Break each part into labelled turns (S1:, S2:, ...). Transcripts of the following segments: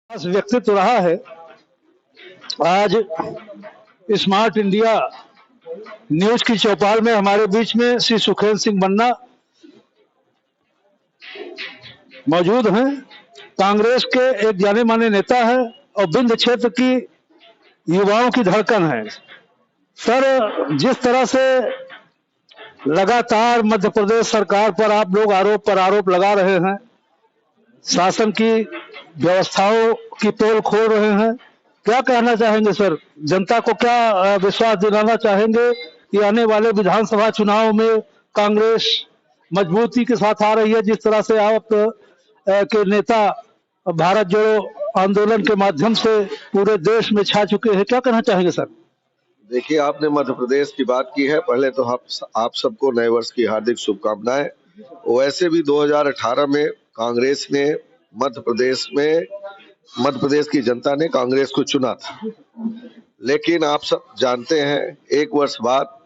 S1: व्यक्तित्व रहा है। आज स्मार्ट इंडिया न्यूज की चौपाल में हमारे बीच में श्री सुखदेव सिंह बन्ना मौजूद हैं। कांग्रेस के एक जाने माने नेता है और विंध्य क्षेत्र की युवाओं की धड़कन है। सर, जिस तरह से लगातार मध्य प्रदेश सरकार पर आप लोग आरोप लगा रहे हैं, शासन की व्यवस्थाओं की तोड़ खोल रहे हैं, क्या कहना चाहेंगे सर? जनता को क्या विश्वास दिलाना चाहेंगे कि आने वाले विधानसभा चुनाव में कांग्रेस मजबूती के साथ आ रही है, जिस तरह से आप के नेता भारत जोड़ो आंदोलन के माध्यम से पूरे देश में छा चुके हैं, क्या कहना चाहेंगे सर?
S2: देखिए, आपने मध्य प्रदेश की बात की है। पहले तो आप सबको नए वर्ष की हार्दिक शुभकामनाएं। वैसे भी 2018 में कांग्रेस ने मध्य प्रदेश की जनता ने कांग्रेस को चुना था, लेकिन आप सब जानते हैं एक वर्ष बाद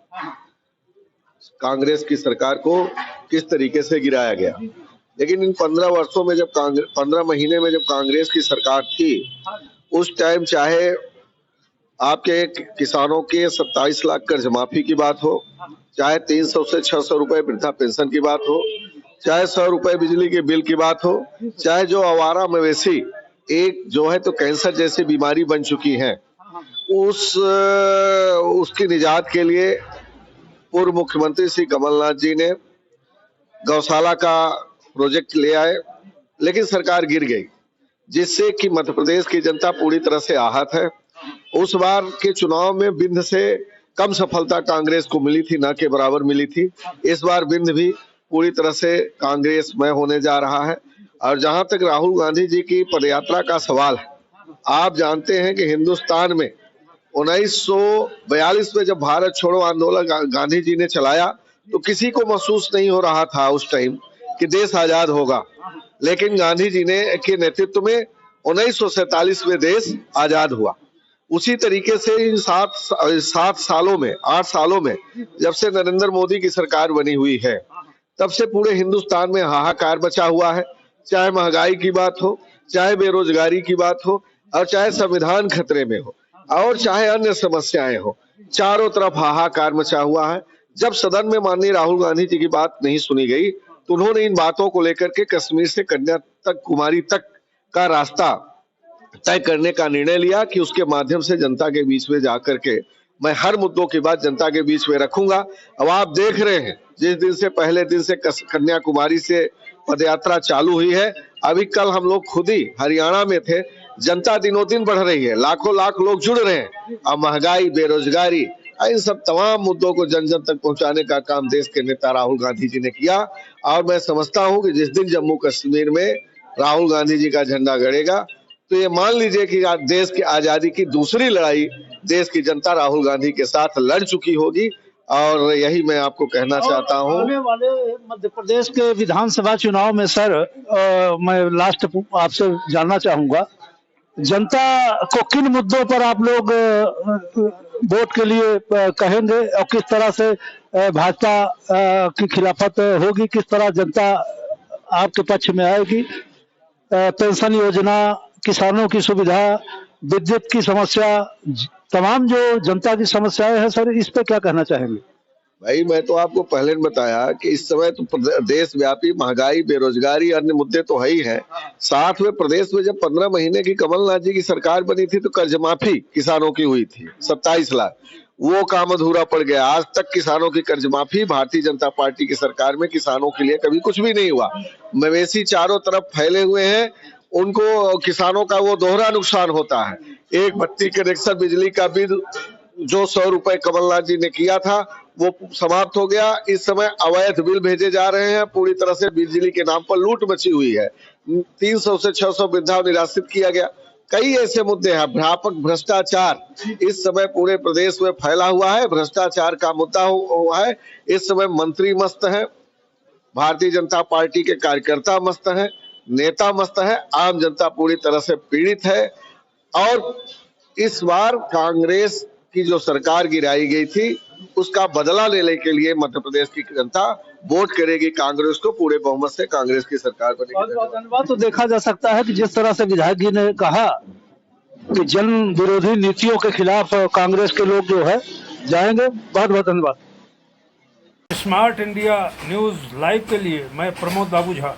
S2: कांग्रेस की सरकार को किस तरीके से गिराया गया। लेकिन इन 15 महीने में जब कांग्रेस की सरकार थी, उस टाइम चाहे आपके किसानों के 27 लाख कर्ज माफी की बात हो, चाहे 300 से 600 रुपए वृद्धा पेंशन की बात हो, चाहे 100 रुपए बिजली के बिल की बात हो, चाहे जो आवारा मवेशी एक जो है तो कैंसर जैसी बीमारी बन चुकी है, उसकी निजात के लिए पूर्व मुख्यमंत्री श्री कमलनाथ जी ने गौशाला का प्रोजेक्ट ले आए, लेकिन सरकार गिर गई, जिससे कि मध्य प्रदेश की जनता पूरी तरह से आहत है। उस बार के चुनाव में विंध्य से कम सफलता कांग्रेस को मिली थी, ना के बराबर मिली थी। इस बार विंध्य भी पूरी तरह से कांग्रेसमय होने जा रहा है। और जहां तक राहुल गांधी जी की पदयात्रा का सवाल है, आप जानते हैं कि हिंदुस्तान में 1942 में जब भारत छोड़ो आंदोलन गांधी जी ने चलाया, तो किसी को महसूस नहीं हो रहा था उस टाइम कि देश आजाद होगा, लेकिन गांधी जी ने के नेतृत्व में 1947 में देश आजाद हुआ। उसी तरीके से इन 8 सालों में जब से नरेंद्र मोदी की सरकार बनी हुई है, तब से पूरे हिंदुस्तान में हाहाकार मचा हुआ है। चाहे महंगाई की बात हो, चाहे बेरोजगारी की बात हो, और चाहे संविधान खतरे में हो, और चाहे अन्य समस्याएं हो, चारों तरफ हाहाकार मचा हुआ है। जब सदन में माननीय राहुल गांधी जी की बात नहीं सुनी गई, तो उन्होंने इन बातों को लेकर के कश्मीर से कन्याकुमारी तक का रास्ता तय करने का निर्णय लिया कि उसके माध्यम से जनता के बीच में जाकर के मैं हर मुद्दों की बात जनता के बीच में रखूंगा। अब आप देख रहे हैं, जिस दिन से पहले दिन से कन्याकुमारी से पदयात्रा चालू हुई है, अभी कल हम लोग खुद ही हरियाणा में थे। जनता दिनों दिन बढ़ रही है, लाखों लाख लोग जुड़ रहे हैं। अब महंगाई, बेरोजगारी, इन सब तमाम मुद्दों को जन जन तक पहुंचाने का काम देश के नेता राहुल गांधी जी ने किया। और मैं समझता हूं कि जिस दिन जम्मू कश्मीर में राहुल गांधी जी का झंडा गड़ेगा, तो ये मान लीजिए कि देश की आजादी की दूसरी लड़ाई देश की जनता राहुल गांधी के साथ लड़ चुकी होगी। और यही मैं आपको कहना चाहता हूं।
S1: आने वाले मध्य प्रदेश के विधानसभा चुनाव में सर, मैं लास्ट आपसे जानना चाहूंगा, जनता को किन मुद्दों पर आप लोग वोट के लिए कहेंगे और किस तरह से भाजपा की खिलाफत होगी, किस तरह जनता आपके पक्ष में आएगी? पेंशन योजना, किसानों की सुविधा, विद्युत की समस्या, तमाम जो जनता की समस्याएं हैं सर, इस पे क्या कहना चाहेंगे?
S2: भाई, मैं तो आपको पहले बताया कि इस समय तो देश व्यापी महंगाई, बेरोजगारी, अन्य मुद्दे तो है ही है। साथ में प्रदेश में जब 15 महीने की कमलनाथ जी की सरकार बनी थी, तो कर्ज माफी किसानों की हुई थी 27 लाख, वो काम अधूरा पड़ गया। आज तक किसानों की कर्ज माफी भारतीय जनता पार्टी की सरकार में किसानों के लिए कभी कुछ भी नहीं हुआ। मवेशी चारों तरफ फैले हुए हैं, उनको किसानों का वो दोहरा नुकसान होता है। एक बत्ती कनेक्शन, बिजली का बिल जो 100 रुपए कमलनाथ जी ने किया था, वो समाप्त हो गया। इस समय अवैध बिल भेजे जा रहे हैं, पूरी तरह से बिजली के नाम पर लूट मची हुई है। 300 से 600 वृद्धा निराश्रित किया गया। कई ऐसे मुद्दे हैं। व्यापक भ्रष्टाचार इस समय पूरे प्रदेश में फैला हुआ है, भ्रष्टाचार का मुद्दा हुआ है। इस समय मंत्री मस्त है, भारतीय जनता पार्टी के कार्यकर्ता मस्त है, नेता मस्त है, आम जनता पूरी तरह से पीड़ित है। और इस बार कांग्रेस की जो सरकार गिराई गई थी, उसका बदला लेने के लिए मध्य प्रदेश की जनता वोट करेगी कांग्रेस को, पूरे बहुमत से कांग्रेस की सरकार बनेगी।
S1: बहुत बहुत धन्यवाद। तो देखा जा सकता है कि जिस तरह से विधायक जी ने कहा कि जन विरोधी नीतियों के खिलाफ कांग्रेस के लोग जो है जाएंगे। बहुत बहुत धन्यवाद।
S3: स्मार्ट इंडिया न्यूज़ लाइव के लिए मैं प्रमोद बाबू झा।